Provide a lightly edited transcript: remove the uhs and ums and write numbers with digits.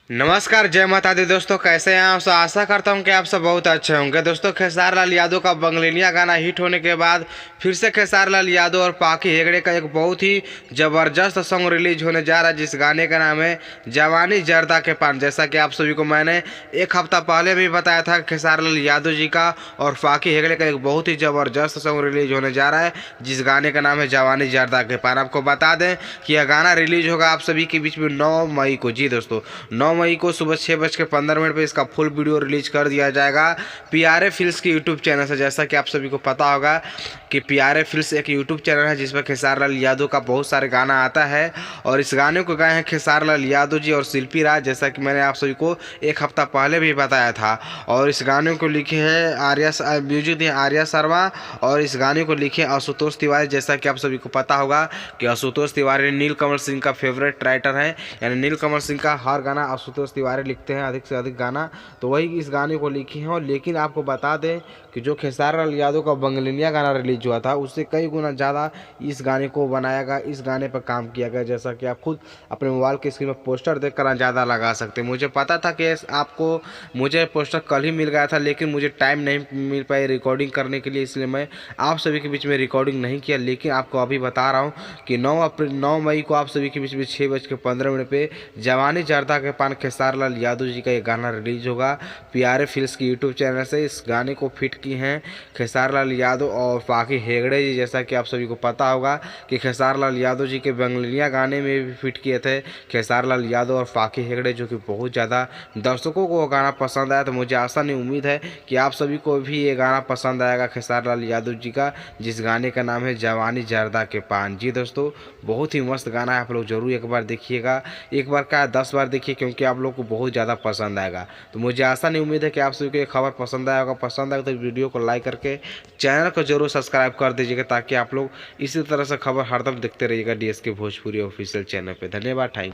नमस्कार, जय माता दी दोस्तों। कैसे हैं आप सब? आशा करता हूं कि आप सब बहुत अच्छे होंगे। दोस्तों, खेसारी लाल यादव का बंगलिनिया गाना हिट होने के बाद फिर से खेसारी लाल यादव और पाखी हेगड़े का एक बहुत ही ज़बरदस्त सॉन्ग रिलीज होने जा रहा है, जिस गाने का नाम है जवानी जर्दा के पान। जैसा कि आप सभी को मैंने एक हफ्ता पहले भी बताया था, खेसारी लाल यादव जी का और पाखी हेगड़े का एक बहुत ही ज़बरदस्त सॉन्ग रिलीज होने जा रहा है, जिस गाने का नाम है जवानी जर्दा के पान। आपको बता दें कि यह गाना रिलीज होगा आप सभी के बीच में 9 मई को। जी दोस्तों, 9 मई को सुबह 6:15 पर इसका फुल वीडियो रिलीज कर दिया जाएगा पीआरए फिल्म्स के यूट्यूब चैनल से। जैसा कि आप सभी को पता होगा कि पीआरए फिल्म्स एक यूट्यूब चैनल है जिसमें खेसारी लाल यादव का बहुत सारे गाना आता है, और इस गाने को गाए हैं खेसारी लाल यादव जी और शिल्पी राज, जैसा कि मैंने आप सभी को एक हफ्ता पहले भी बताया था। और इस गाने को लिखे हैं म्यूजिक दिए आर्या शर्मा, और इस गाने को लिखे आशुतोष तिवारी। जैसा कि आप सभी को पता होगा कि आशुतोष तिवारी नीलकमल सिंह का फेवरेट राइटर है, यानी नीलकमल सिंह का हर गाना आशुतोष तिवारी लिखते हैं, अधिक से अधिक गाना, तो वही इस गाने को लिखे हैं। लेकिन आपको बता दें कि जो खेसारी लाल यादव का बंगलिनिया गाना रिलीज हुआ था, उससे कई गुना ज़्यादा इस गाने को बनाया गया, इस गाने पर काम किया गया। जैसा कि आप खुद अपने मोबाइल के स्क्रीन पर पोस्टर देखकर अंदाज़ा लगा सकते हैं। मुझे पता था कि मुझे पोस्टर कल ही मिल गया था, लेकिन मुझे टाइम नहीं मिल पाई रिकॉर्डिंग करने के लिए, इसलिए मैं आप सभी के बीच में रिकॉर्डिंग नहीं किया। लेकिन आपको अभी बता रहा हूँ कि 9 मई को आप सभी के बीच में 6:15 पे जवानी जर्दा के पान खेसारी लाल यादव जी का ये गाना रिलीज होगा पीआरए फिल्म्स की यूट्यूब चैनल से। इस गाने को फिट की हैं खेसारी लाल यादव और पाखी हेगड़े जी। जैसा कि आप सभी को पता होगा कि खेसारी लाल यादव जी के बंगलिनिया गाने में भी फिट किए थे खेसारी लाल यादव और पाखी हेगड़े, जो कि बहुत ज़्यादा दर्शकों को वो गाना पसंद आया। तो मुझे आशा नहीं, उम्मीद है कि आप सभी को भी ये गाना पसंद आएगा खेसारी लाल यादव जी का, जिस गाने का नाम है जवानी जर्दा के पान। जी दोस्तों, बहुत ही मस्त गाना है, आप लोग जरूर एक बार देखिएगा। एक बार क्या 10 बार देखिए, क्योंकि आप लोग को बहुत ज़्यादा पसंद आएगा। तो मुझे आशा नहीं, उम्मीद है कि आप सभी को ये खबर पसंद आया होगा। पसंद आएगा तो वीडियो को लाइक करके चैनल को जरूर सब्सक्राइब कर दीजिएगा, ताकि आप लोग इसी तरह से खबर हरदम देखते रहिएगा डीएसके भोजपुरी ऑफिशियल चैनल पर। धन्यवाद, थैंक यू।